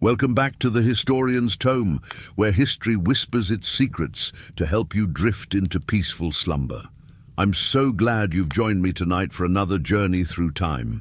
Welcome back to the historian's tome, where history whispers its secrets to help you drift into peaceful slumber. I'm so glad you've joined me tonight for another journey through time.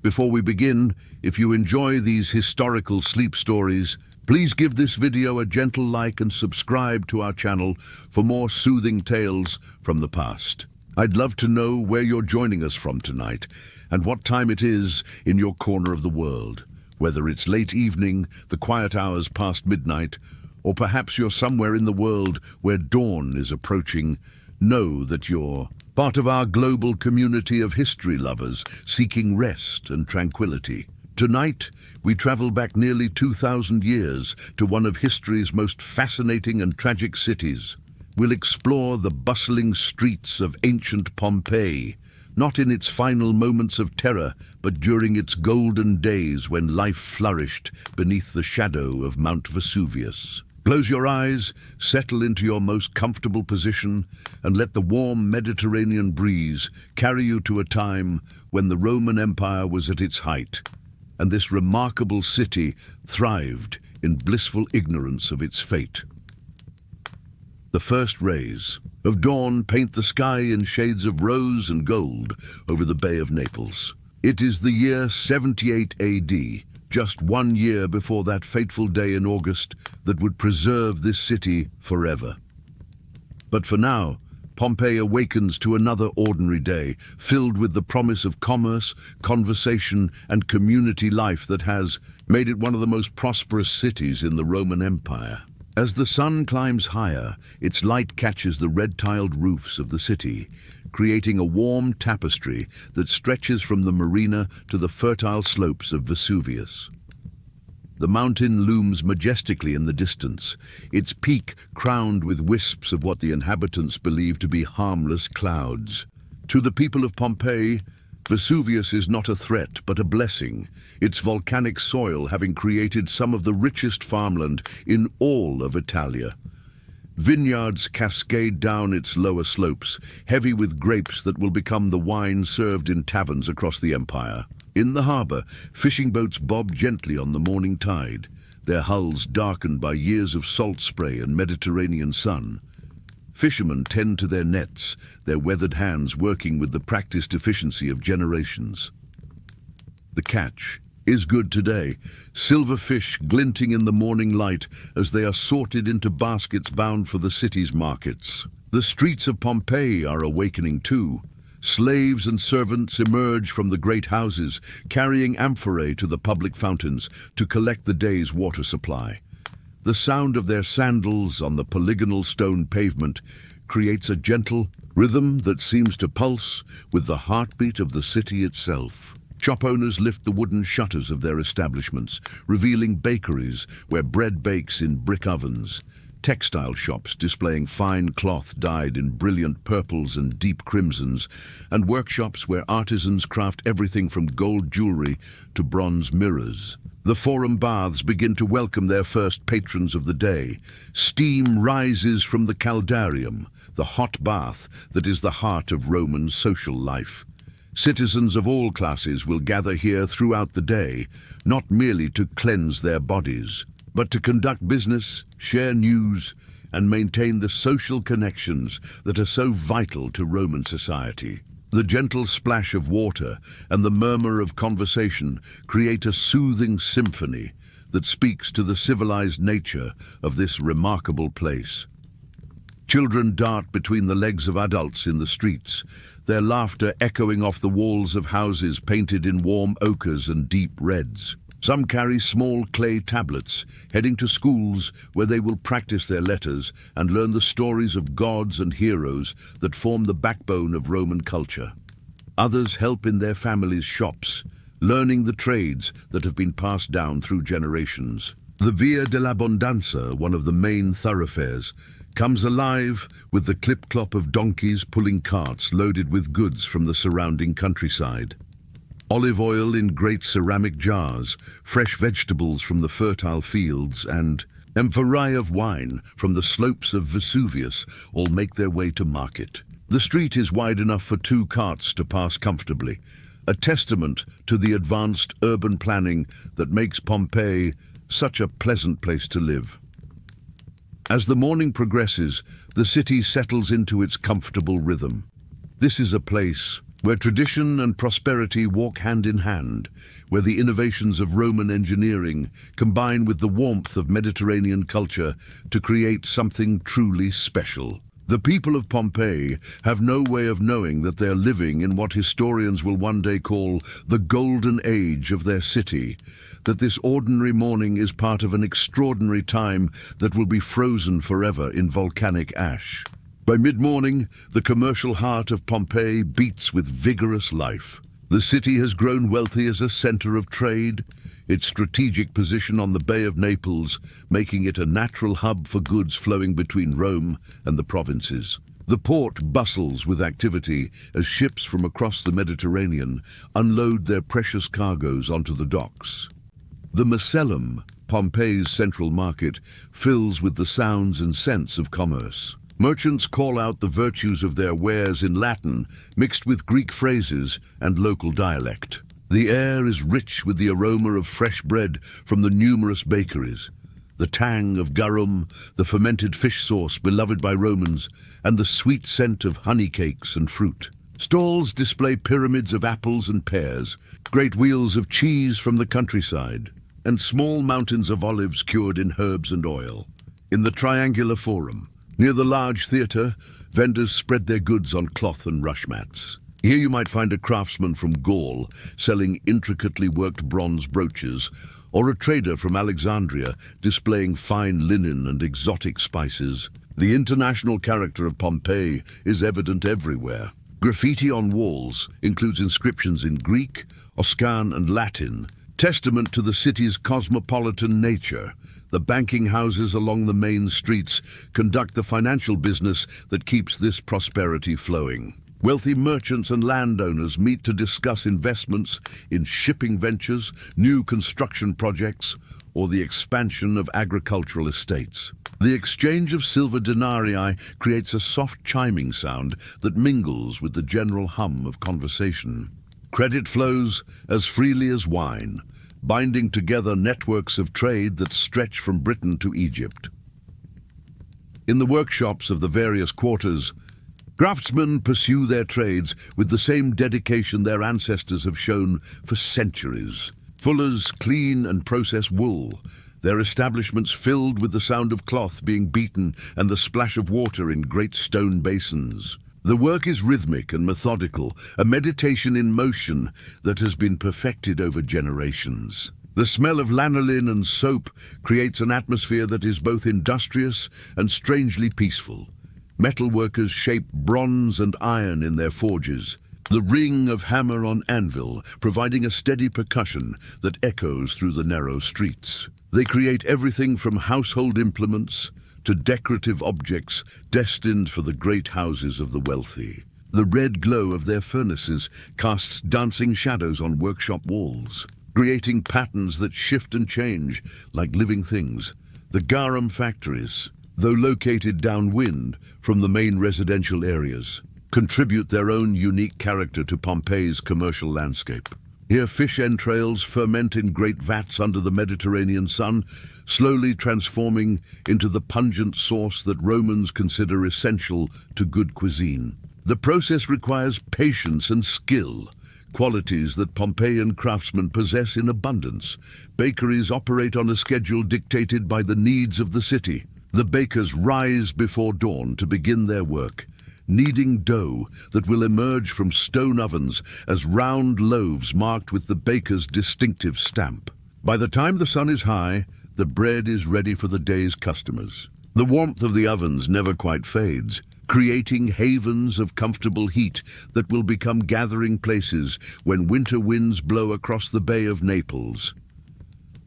Before we begin, if you enjoy these historical sleep stories, please give this video a gentle like and subscribe to our channel for more soothing tales from the past. I'd love to know where you're joining us from tonight and what time it is in your corner of the world. Whether it's late evening, the quiet hours past midnight, or perhaps you're somewhere in the world where dawn is approaching, know that you're part of our global community of history lovers seeking rest and tranquility. Tonight, we travel back nearly 2,000 years to one of history's most fascinating and tragic cities. We'll explore the bustling streets of ancient Pompeii, not in its final moments of terror, but during its golden days when life flourished beneath the shadow of Mount Vesuvius. Close your eyes, settle into your most comfortable position, and let the warm Mediterranean breeze carry you to a time when the Roman Empire was at its height, and this remarkable city thrived in blissful ignorance of its fate. The first rays of dawn paint the sky in shades of rose and gold over the Bay of Naples. It is the year 78 AD, just 1 year before that fateful day in August that would preserve this city forever. But for now, Pompeii awakens to another ordinary day, filled with the promise of commerce, conversation, and community life that has made it one of the most prosperous cities in the Roman Empire. As the sun climbs higher, its light catches the red-tiled roofs of the city, creating a warm tapestry that stretches from the marina to the fertile slopes of Vesuvius. The mountain looms majestically in the distance, its peak crowned with wisps of what the inhabitants believe to be harmless clouds. To the people of Pompeii, Vesuvius is not a threat, but a blessing, its volcanic soil having created some of the richest farmland in all of Italia. Vineyards cascade down its lower slopes, heavy with grapes that will become the wine served in taverns across the empire. In the harbor, fishing boats bob gently on the morning tide, their hulls darkened by years of salt spray and Mediterranean sun. Fishermen tend to their nets, their weathered hands working with the practiced efficiency of generations. The catch is good today, silver fish glinting in the morning light as they are sorted into baskets bound for the city's markets. The streets of Pompeii are awakening too. Slaves and servants emerge from the great houses, carrying amphorae to the public fountains to collect the day's water supply. The sound of their sandals on the polygonal stone pavement creates a gentle rhythm that seems to pulse with the heartbeat of the city itself. Shop owners lift the wooden shutters of their establishments, revealing bakeries where bread bakes in brick ovens, textile shops displaying fine cloth dyed in brilliant purples and deep crimsons, and workshops where artisans craft everything from gold jewelry to bronze mirrors. The forum baths begin to welcome their first patrons of the day. Steam rises from the caldarium, the hot bath that is the heart of Roman social life. Citizens of all classes will gather here throughout the day, not merely to cleanse their bodies, but to conduct business, share news, and maintain the social connections that are so vital to Roman society. The gentle splash of water and the murmur of conversation create a soothing symphony that speaks to the civilized nature of this remarkable place. Children dart between the legs of adults in the streets, their laughter echoing off the walls of houses painted in warm ochres and deep reds. Some carry small clay tablets, heading to schools where they will practice their letters and learn the stories of gods and heroes that form the backbone of Roman culture. Others help in their families' shops, learning the trades that have been passed down through generations. The Via dell'Abbondanza, one of the main thoroughfares, comes alive with the clip-clop of donkeys pulling carts loaded with goods from the surrounding countryside. Olive oil in great ceramic jars, fresh vegetables from the fertile fields, and amphorae of wine from the slopes of Vesuvius all make their way to market. The street is wide enough for 2 carts to pass comfortably, a testament to the advanced urban planning that makes Pompeii Such a pleasant place to live. As the morning progresses, the city settles into its comfortable rhythm. This is a place where tradition and prosperity walk hand in hand, where the innovations of Roman engineering combine with the warmth of Mediterranean culture to create something truly special. The people of Pompeii have no way of knowing that they're living in what historians will one day call the golden age of their city, that this ordinary morning is part of an extraordinary time that will be frozen forever in volcanic ash. By mid-morning, the commercial heart of Pompeii beats with vigorous life. The city has grown wealthy as a center of trade, its strategic position on the Bay of Naples making it a natural hub for goods flowing between Rome and the provinces. The port bustles with activity as ships from across the Mediterranean unload their precious cargoes onto the docks. The Macellum, Pompeii's central market, fills with the sounds and scents of commerce. Merchants call out the virtues of their wares in Latin, mixed with Greek phrases and local dialect. The air is rich with the aroma of fresh bread from the numerous bakeries, the tang of garum, the fermented fish sauce beloved by Romans, and the sweet scent of honey cakes and fruit. Stalls display pyramids of apples and pears, great wheels of cheese from the countryside, and small mountains of olives cured in herbs and oil. In the triangular forum, near the large theatre, vendors spread their goods on cloth and rush mats. Here you might find a craftsman from Gaul selling intricately worked bronze brooches, or a trader from Alexandria displaying fine linen and exotic spices. The international character of Pompeii is evident everywhere. Graffiti on walls includes inscriptions in Greek, Oscan, and Latin, testament to the city's cosmopolitan nature. The banking houses along the main streets conduct the financial business that keeps this prosperity flowing. Wealthy merchants and landowners meet to discuss investments in shipping ventures, new construction projects, or the expansion of agricultural estates. The exchange of silver denarii creates a soft chiming sound that mingles with the general hum of conversation. Credit flows as freely as wine, binding together networks of trade that stretch from Britain to Egypt. In the workshops of the various quarters, craftsmen pursue their trades with the same dedication their ancestors have shown for centuries. Fullers clean and process wool, their establishments filled with the sound of cloth being beaten and the splash of water in great stone basins. The work is rhythmic and methodical, a meditation in motion that has been perfected over generations. The smell of lanolin and soap creates an atmosphere that is both industrious and strangely peaceful. Metalworkers shape bronze and iron in their forges, the ring of hammer on anvil providing a steady percussion that echoes through the narrow streets. They create everything from household implements to decorative objects destined for the great houses of the wealthy. The red glow of their furnaces casts dancing shadows on workshop walls, creating patterns that shift and change like living things. The garum factories, though located downwind from the main residential areas, contribute their own unique character to Pompeii's commercial landscape. Here fish entrails ferment in great vats under the Mediterranean sun, slowly transforming into the pungent sauce that Romans consider essential to good cuisine. The process requires patience and skill, qualities that Pompeian craftsmen possess in abundance. Bakeries operate on a schedule dictated by the needs of the city. The bakers rise before dawn to begin their work, kneading dough that will emerge from stone ovens as round loaves marked with the baker's distinctive stamp. By the time the sun is high, the bread is ready for the day's customers. The warmth of the ovens never quite fades, creating havens of comfortable heat that will become gathering places when winter winds blow across the Bay of Naples.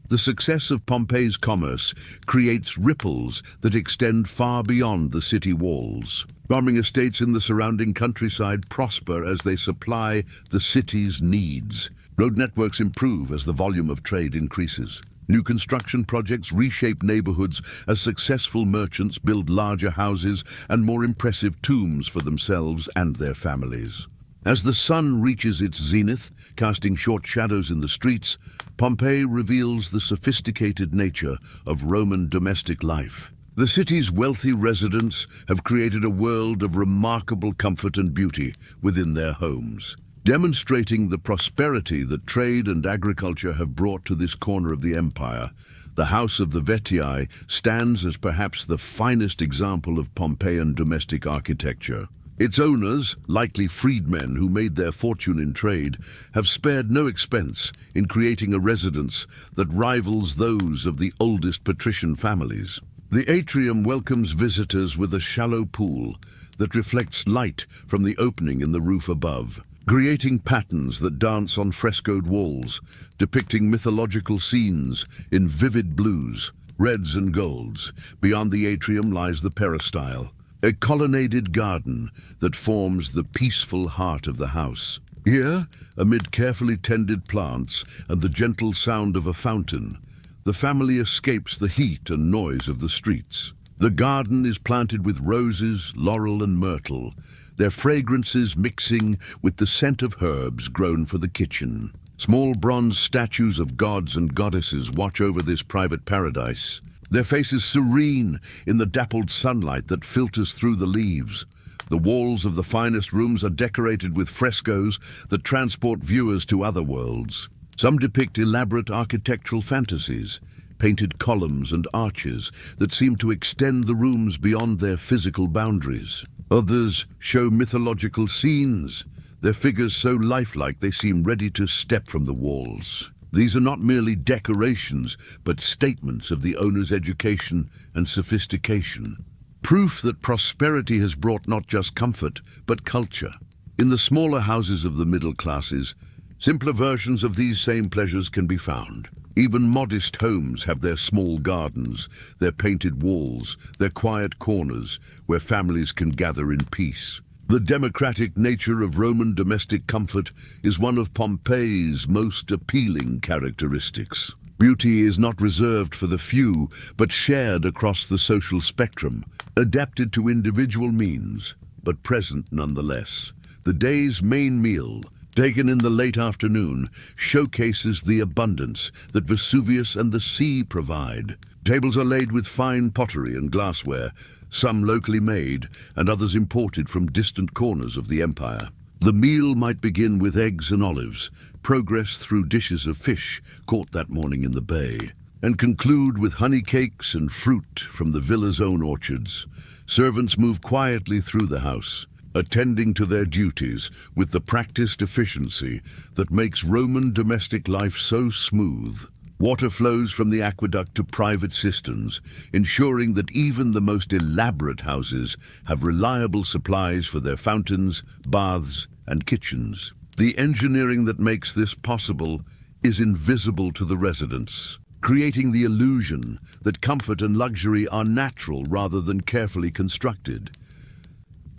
The success of Pompeii's commerce creates ripples that extend far beyond the city walls. Farming estates in the surrounding countryside prosper as they supply the city's needs. Road networks improve as the volume of trade increases. New construction projects reshape neighborhoods as successful merchants build larger houses and more impressive tombs for themselves and their families. As the sun reaches its zenith, casting short shadows in the streets, Pompeii reveals the sophisticated nature of Roman domestic life. The city's wealthy residents have created a world of remarkable comfort and beauty within their homes, demonstrating the prosperity that trade and agriculture have brought to this corner of the empire. The House of the Vetii stands as perhaps the finest example of Pompeian domestic architecture. Its owners, likely freedmen who made their fortune in trade, have spared no expense in creating a residence that rivals those of the oldest patrician families. The atrium welcomes visitors with a shallow pool that reflects light from the opening in the roof above, creating patterns that dance on frescoed walls, depicting mythological scenes in vivid blues, reds and golds. Beyond the atrium lies the peristyle, a colonnaded garden that forms the peaceful heart of the house. Here, amid carefully tended plants and the gentle sound of a fountain, the family escapes the heat and noise of the streets. The garden is planted with roses, laurel and myrtle, their fragrances mixing with the scent of herbs grown for the kitchen. Small bronze statues of gods and goddesses watch over this private paradise, their faces serene in the dappled sunlight that filters through the leaves. The walls of the finest rooms are decorated with frescoes that transport viewers to other worlds. Some depict elaborate architectural fantasies, painted columns and arches that seem to extend the rooms beyond their physical boundaries. Others show mythological scenes, their figures so lifelike they seem ready to step from the walls. These are not merely decorations, but statements of the owner's education and sophistication. Proof that prosperity has brought not just comfort, but culture. In the smaller houses of the middle classes, simpler versions of these same pleasures can be found. Even modest homes have their small gardens, their painted walls, their quiet corners where families can gather in peace. The democratic nature of Roman domestic comfort is one of Pompeii's most appealing characteristics. Beauty is not reserved for the few, but shared across the social spectrum, adapted to individual means, but present nonetheless. The day's main meal, taken in the late afternoon, showcases the abundance that Vesuvius and the sea provide. Tables are laid with fine pottery and glassware, some locally made and others imported from distant corners of the empire. The meal might begin with eggs and olives, progress through dishes of fish caught that morning in the bay, and conclude with honey cakes and fruit from the villa's own orchards. Servants move quietly through the house, attending to their duties with the practiced efficiency that makes Roman domestic life so smooth. Water flows from the aqueduct to private cisterns, ensuring that even the most elaborate houses have reliable supplies for their fountains, baths, and kitchens. The engineering that makes this possible is invisible to the residents, creating the illusion that comfort and luxury are natural rather than carefully constructed.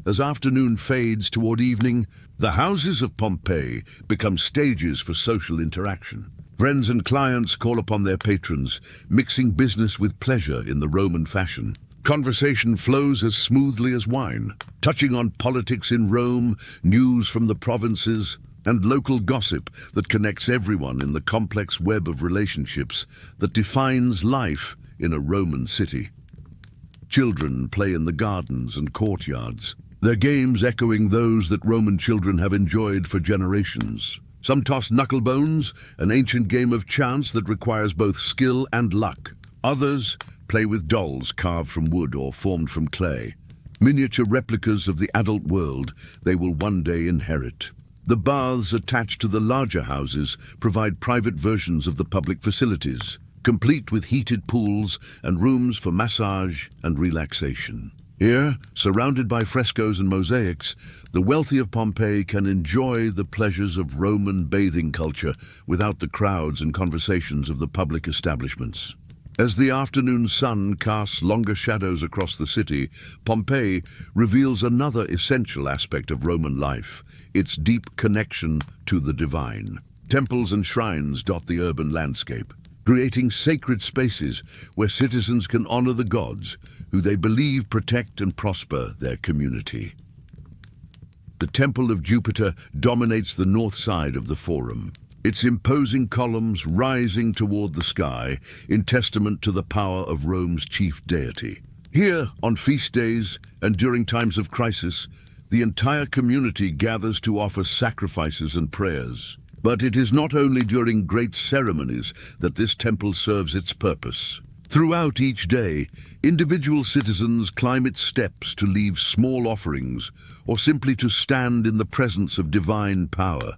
As afternoon fades toward evening, the houses of Pompeii become stages for social interaction. Friends and clients call upon their patrons, mixing business with pleasure in the Roman fashion. Conversation flows as smoothly as wine, touching on politics in Rome, news from the provinces, and local gossip that connects everyone in the complex web of relationships that defines life in a Roman city. Children play in the gardens and courtyards, their games echoing those that Roman children have enjoyed for generations. Some toss knucklebones, an ancient game of chance that requires both skill and luck. Others play with dolls carved from wood or formed from clay, miniature replicas of the adult world they will one day inherit. The baths attached to the larger houses provide private versions of the public facilities, complete with heated pools and rooms for massage and relaxation. Here, surrounded by frescoes and mosaics, the wealthy of Pompeii can enjoy the pleasures of Roman bathing culture without the crowds and conversations of the public establishments. As the afternoon sun casts longer shadows across the city, Pompeii reveals another essential aspect of Roman life, its deep connection to the divine. Temples and shrines dot the urban landscape, creating sacred spaces where citizens can honor the gods who they believe protect and prosper their community. The Temple of Jupiter dominates the north side of the forum, its imposing columns rising toward the sky in testament to the power of Rome's chief deity. Here, on feast days and during times of crisis, the entire community gathers to offer sacrifices and prayers. But it is not only during great ceremonies that this temple serves its purpose. Throughout each day, individual citizens climb its steps to leave small offerings or simply to stand in the presence of divine power.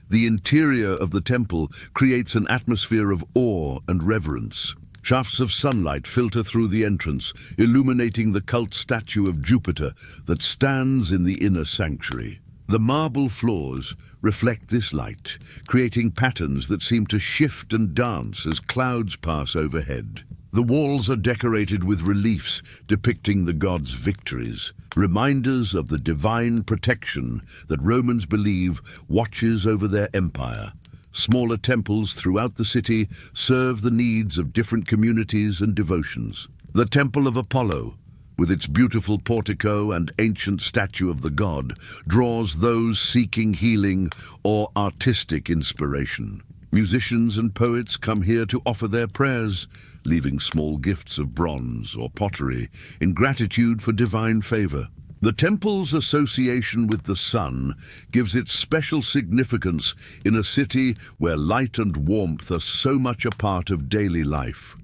The interior of the temple creates an atmosphere of awe and reverence. Shafts of sunlight filter through the entrance, illuminating the cult statue of Jupiter that stands in the inner sanctuary. The marble floors reflect this light, creating patterns that seem to shift and dance as clouds pass overhead. The walls are decorated with reliefs depicting the gods' victories, reminders of the divine protection that Romans believe watches over their empire. Smaller temples throughout the city serve the needs of different communities and devotions. The Temple of Apollo, with its beautiful portico and ancient statue of the god, draws those seeking healing or artistic inspiration. Musicians and poets come here to offer their prayers, leaving small gifts of bronze or pottery in gratitude for divine favor. The temple's association with the sun gives it special significance in a city where light and warmth are so much a part of daily life.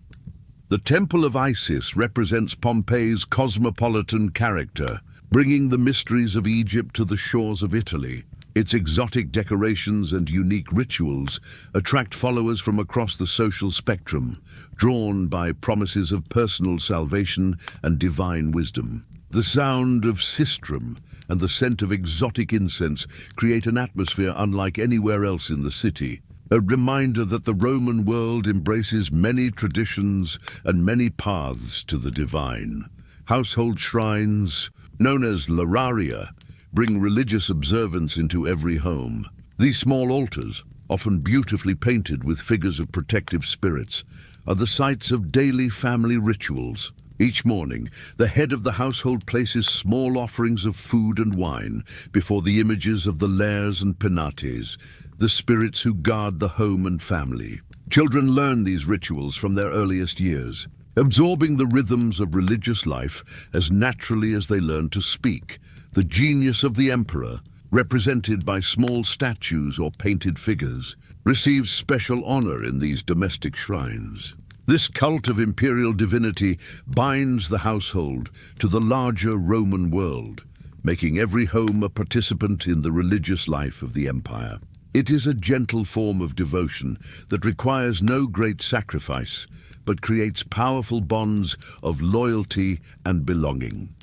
The Temple of Isis represents Pompeii's cosmopolitan character, bringing the mysteries of Egypt to the shores of Italy. Its exotic decorations and unique rituals attract followers from across the social spectrum, drawn by promises of personal salvation and divine wisdom. The sound of sistrum and the scent of exotic incense create an atmosphere unlike anywhere else in the city, a reminder that the Roman world embraces many traditions and many paths to the divine. Household shrines, known as Lararia, bring religious observance into every home. These small altars, often beautifully painted with figures of protective spirits, are the sites of daily family rituals. Each morning, the head of the household places small offerings of food and wine before the images of the lares and penates, the spirits who guard the home and family. Children learn these rituals from their earliest years, absorbing the rhythms of religious life as naturally as they learn to speak. The genius of the emperor, represented by small statues or painted figures, receives special honor in these domestic shrines. This cult of imperial divinity binds the household to the larger Roman world, making every home a participant in the religious life of the empire. It is a gentle form of devotion that requires no great sacrifice, but creates powerful bonds of loyalty and belonging.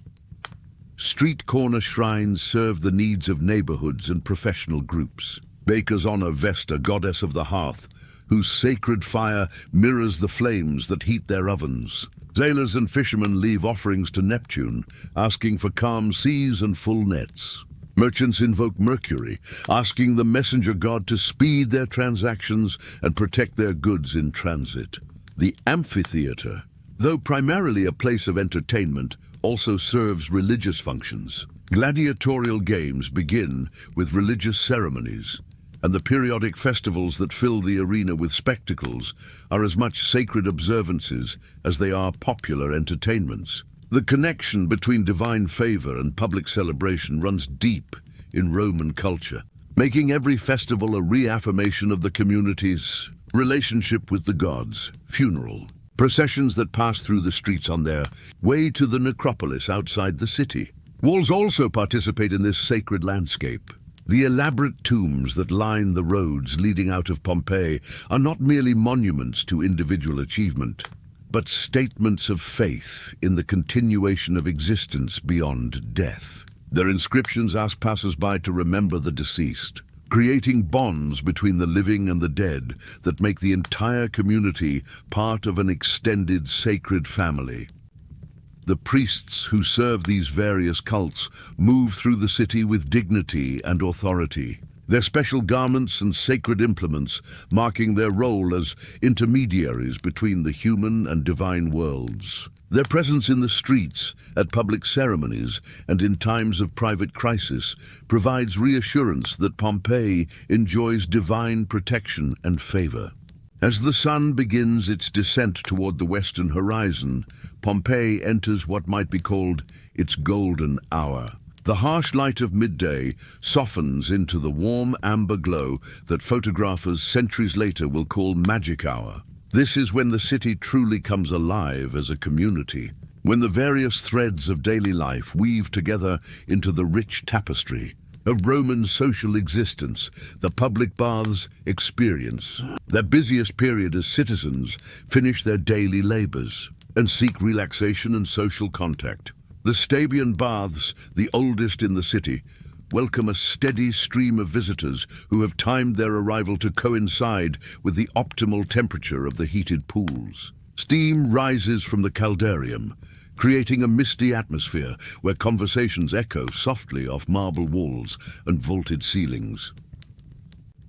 Street corner shrines serve the needs of neighborhoods and professional groups. Bakers honor Vesta, goddess of the hearth, whose sacred fire mirrors the flames that heat their ovens. Sailors and fishermen leave offerings to Neptune, asking for calm seas and full nets. Merchants invoke Mercury, asking the messenger god to speed their transactions and protect their goods in transit. The amphitheater, though primarily a place of entertainment, also serves religious functions. Gladiatorial games begin with religious ceremonies, and the periodic festivals that fill the arena with spectacles are as much sacred observances as they are popular entertainments. The connection between divine favor and public celebration runs deep in Roman culture, making every festival a reaffirmation of the community's relationship with the gods. Funeral processions that pass through the streets on their way to the necropolis outside the city. Walls also participate in this sacred landscape. The elaborate tombs that line the roads leading out of Pompeii are not merely monuments to individual achievement, but statements of faith in the continuation of existence beyond death. Their inscriptions ask passers-by to remember the deceased, creating bonds between the living and the dead that make the entire community part of an extended sacred family. The priests who serve these various cults move through the city with dignity and authority. their special garments and sacred implements marking their role as intermediaries between the human and divine worlds. Their presence in the streets, at public ceremonies, and in times of private crisis provides reassurance that Pompeii enjoys divine protection and favor. As the sun begins its descent toward the western horizon, Pompeii enters what might be called its golden hour. The harsh light of midday softens into the warm amber glow that photographers centuries later will call magic hour. This is when the city truly comes alive as a community, when the various threads of daily life weave together into the rich tapestry of Roman social existence. The public baths experience their busiest period as citizens finish their daily labors and seek relaxation and social contact. The Stabian baths, the oldest in the city, welcome a steady stream of visitors who have timed their arrival to coincide with the optimal temperature of the heated pools. Steam rises from the caldarium, creating a misty atmosphere where conversations echo softly off marble walls and vaulted ceilings.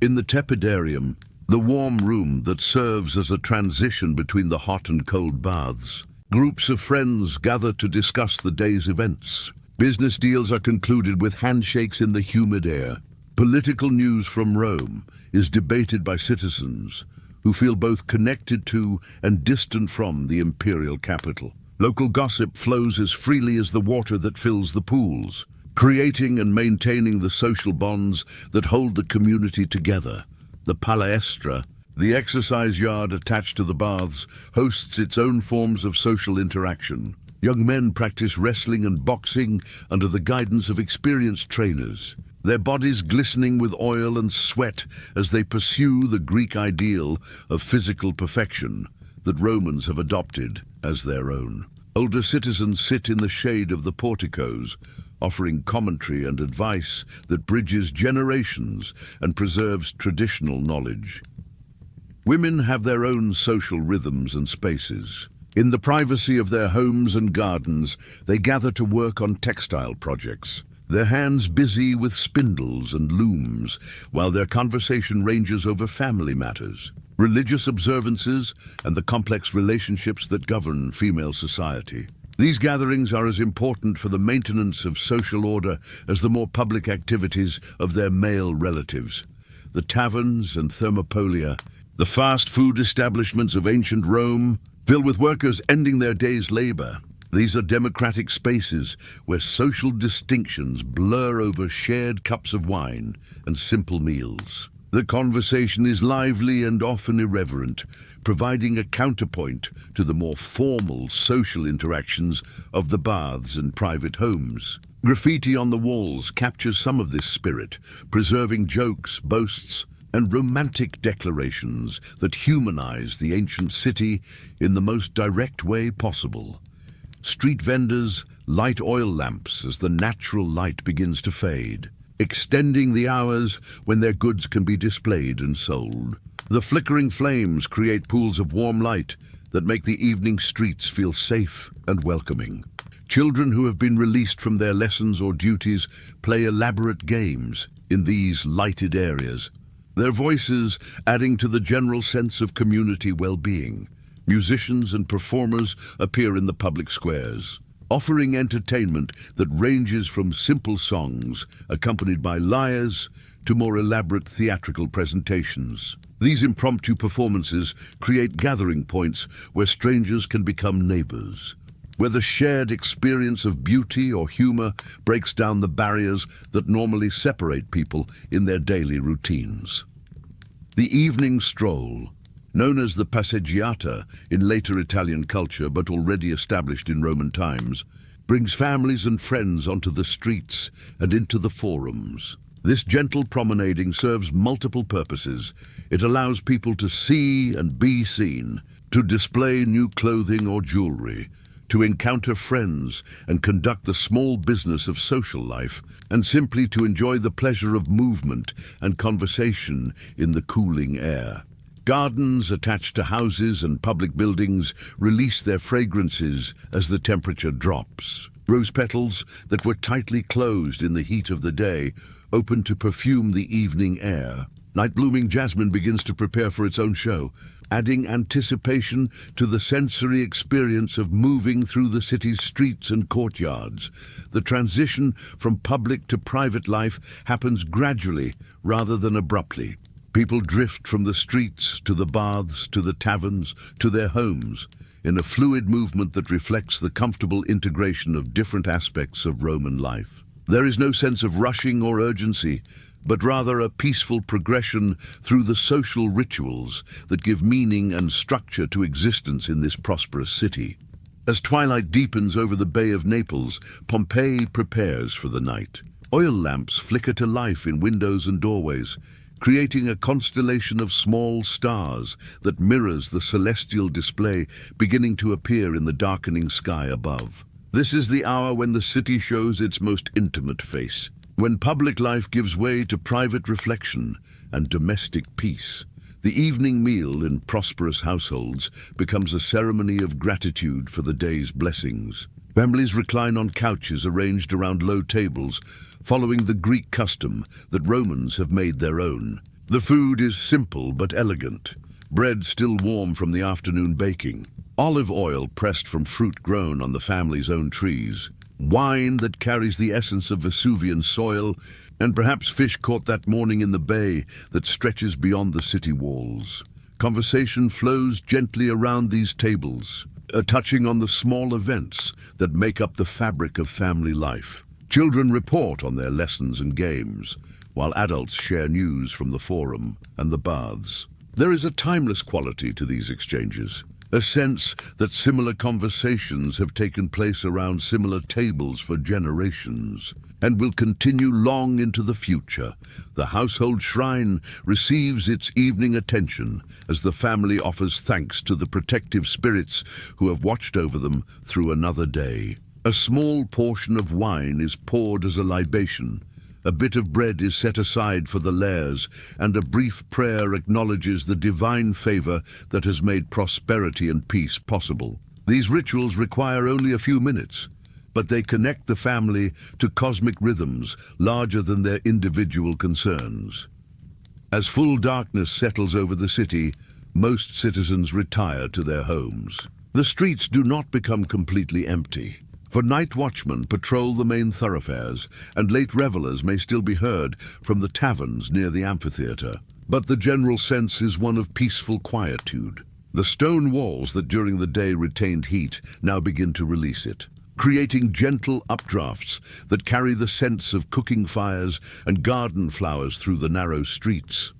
In the tepidarium, the warm room that serves as a transition between the hot and cold baths, groups of friends gather to discuss the day's events. Business deals are concluded with handshakes in the humid air. Political news from Rome is debated by citizens who feel both connected to and distant from the imperial capital. Local gossip flows as freely as the water that fills the pools, creating and maintaining the social bonds that hold the community together. The palestra, the exercise yard attached to the baths, hosts its own forms of social interaction. Young men practice wrestling and boxing under the guidance of experienced trainers, their bodies glistening with oil and sweat as they pursue the Greek ideal of physical perfection that Romans have adopted as their own. Older citizens sit in the shade of the porticos, offering commentary and advice that bridges generations and preserves traditional knowledge. Women have their own social rhythms and spaces. In the privacy of their homes and gardens, they gather to work on textile projects, their hands busy with spindles and looms, while their conversation ranges over family matters, religious observances, and the complex relationships that govern female society. These gatherings are as important for the maintenance of social order as the more public activities of their male relatives. The taverns and thermopolia, the fast food establishments of ancient Rome, filled with workers ending their day's labor. These are democratic spaces where social distinctions blur over shared cups of wine and simple meals. The conversation is lively and often irreverent, providing a counterpoint to the more formal social interactions of the baths and private homes. Graffiti on the walls captures some of this spirit, preserving jokes, boasts, and romantic declarations that humanize the ancient city in the most direct way possible. Street vendors light oil lamps as the natural light begins to fade, extending the hours when their goods can be displayed and sold. The flickering flames create pools of warm light that make the evening streets feel safe and welcoming. Children who have been released from their lessons or duties play elaborate games in these lighted areas, their voices adding to the general sense of community well-being. Musicians and performers appear in the public squares, offering entertainment that ranges from simple songs accompanied by lyres to more elaborate theatrical presentations. These impromptu performances create gathering points where strangers can become neighbors, where the shared experience of beauty or humor breaks down the barriers that normally separate people in their daily routines. The evening stroll, known as the passeggiata in later Italian culture but already established in Roman times, brings families and friends onto the streets and into the forums. This gentle promenading serves multiple purposes. It allows people to see and be seen, to display new clothing or jewelry, to encounter friends and conduct the small business of social life, and simply to enjoy the pleasure of movement and conversation in the cooling air. Gardens attached to houses and public buildings release their fragrances as the temperature drops, Rose petals that were tightly closed in the heat of the day opened to perfume the evening air. Night-blooming jasmine begins to prepare for its own show, adding anticipation to the sensory experience of moving through the city's streets and courtyards. The transition from public to private life happens gradually rather than abruptly. People drift from the streets to the baths, to the taverns, to their homes, in a fluid movement that reflects the comfortable integration of different aspects of Roman life. There is no sense of rushing or urgency, but rather a peaceful progression through the social rituals that give meaning and structure to existence in this prosperous city. As twilight deepens over the Bay of Naples, Pompeii prepares for the night. Oil lamps flicker to life in windows and doorways, creating a constellation of small stars that mirrors the celestial display beginning to appear in the darkening sky above. This is the hour when the city shows its most intimate face, when public life gives way to private reflection and domestic peace. The evening meal in prosperous households becomes a ceremony of gratitude for the day's blessings. Families recline on couches arranged around low tables, following the Greek custom that Romans have made their own. The food is simple but elegant, bread still warm from the afternoon baking, olive oil pressed from fruit grown on the family's own trees, wine that carries the essence of Vesuvian soil, and perhaps fish caught that morning in the bay that stretches beyond the city walls. Conversation flows gently around these tables, touching on the small events that make up the fabric of family life. Children report on their lessons and games, while adults share news from the forum and the baths. There is a timeless quality to these exchanges, a sense that similar conversations have taken place around similar tables for generations and will continue long into the future. The household shrine receives its evening attention as the family offers thanks to the protective spirits who have watched over them through another day. A small portion of wine is poured as a libation, a bit of bread is set aside for the lares, and a brief prayer acknowledges the divine favor that has made prosperity and peace possible. These rituals require only a few minutes, but they connect the family to cosmic rhythms larger than their individual concerns. As full darkness settles over the city, most citizens retire to their homes. The streets do not become completely empty, for night watchmen patrol the main thoroughfares, and late revelers may still be heard from the taverns near the amphitheater. But the general sense is one of peaceful quietude. The stone walls that during the day retained heat now begin to release it, creating gentle updrafts that carry the scents of cooking fires and garden flowers through the narrow streets.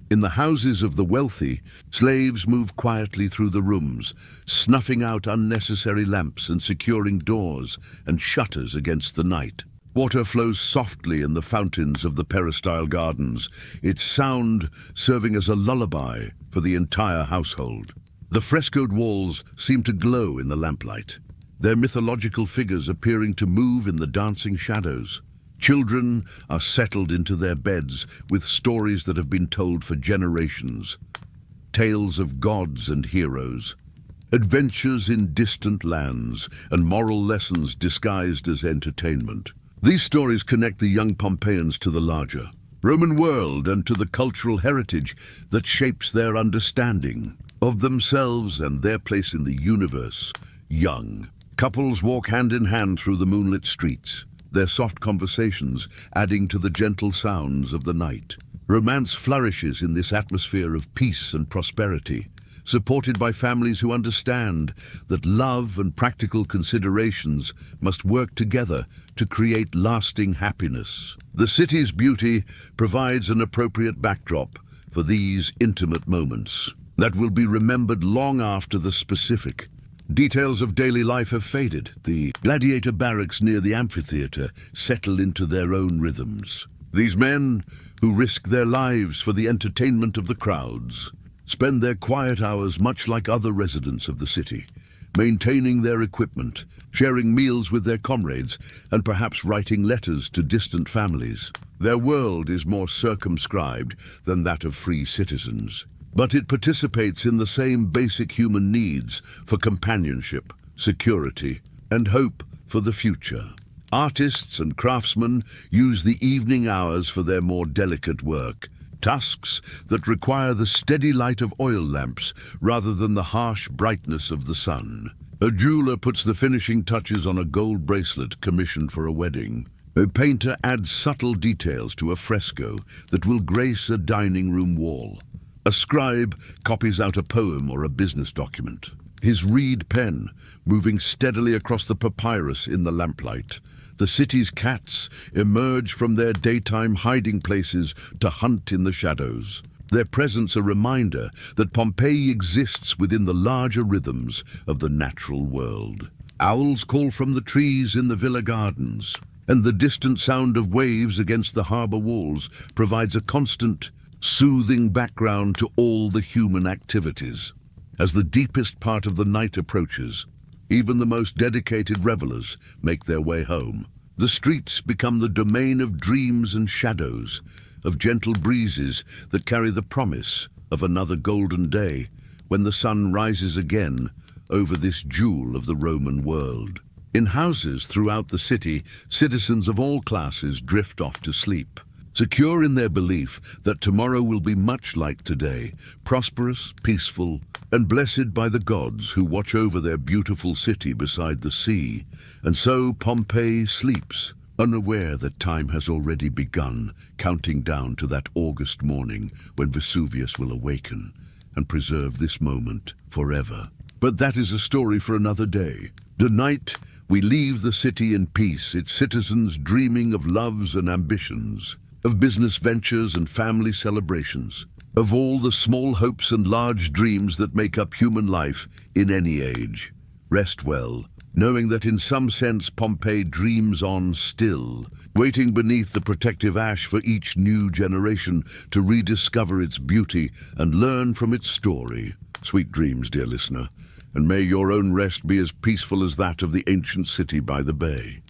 In the houses of the wealthy, slaves move quietly through the rooms, snuffing out unnecessary lamps and securing doors and shutters against the night. Water flows softly in the fountains of the peristyle gardens, its sound serving as a lullaby for the entire household. The frescoed walls seem to glow in the lamplight, their mythological figures appearing to move in the dancing shadows. Children are settled into their beds with stories that have been told for generations. Tales of gods and heroes, adventures in distant lands, and moral lessons disguised as entertainment. These stories connect the young Pompeians to the larger Roman world and to the cultural heritage that shapes their understanding of themselves and their place in the universe. Young couples walk hand in hand through the moonlit streets, their soft conversations adding to the gentle sounds of the night. Romance flourishes in this atmosphere of peace and prosperity, supported by families who understand that love and practical considerations must work together to create lasting happiness. The city's beauty provides an appropriate backdrop for these intimate moments that will be remembered long after the specific details of daily life have faded. The gladiator barracks near the amphitheater settle into their own rhythms. These men, who risk their lives for the entertainment of the crowds, spend their quiet hours much like other residents of the city, maintaining their equipment, sharing meals with their comrades, and perhaps writing letters to distant families. Their world is more circumscribed than that of free citizens, but it participates in the same basic human needs for companionship, security, and hope for the future. Artists and craftsmen use the evening hours for their more delicate work, tasks that require the steady light of oil lamps rather than the harsh brightness of the sun. A jeweler puts the finishing touches on a gold bracelet commissioned for a wedding. A painter adds subtle details to a fresco that will grace a dining room wall. A scribe copies out a poem or a business document, his reed pen moving steadily across the papyrus in the lamplight. The city's cats emerge from their daytime hiding places to hunt in the shadows, their presence a reminder that Pompeii exists within the larger rhythms of the natural world. Owls call from the trees in the villa gardens, and the distant sound of waves against the harbor walls provides a constant, soothing background to all the human activities. As the deepest part of the night approaches, even the most dedicated revelers make their way home. The streets become the domain of dreams and shadows, of gentle breezes that carry the promise of another golden day when the sun rises again over this jewel of the Roman world. In houses throughout the city, citizens of all classes drift off to sleep, secure in their belief that tomorrow will be much like today, prosperous, peaceful, and blessed by the gods who watch over their beautiful city beside the sea. And so Pompeii sleeps, unaware that time has already begun, counting down to that August morning when Vesuvius will awaken and preserve this moment forever. But that is a story for another day. Tonight, we leave the city in peace, its citizens dreaming of loves and ambitions, of business ventures and family celebrations, of all the small hopes and large dreams that make up human life in any age. Rest well, knowing that in some sense Pompeii dreams on still, waiting beneath the protective ash for each new generation to rediscover its beauty and learn from its story. Sweet dreams, dear listener, and may your own rest be as peaceful as that of the ancient city by the bay.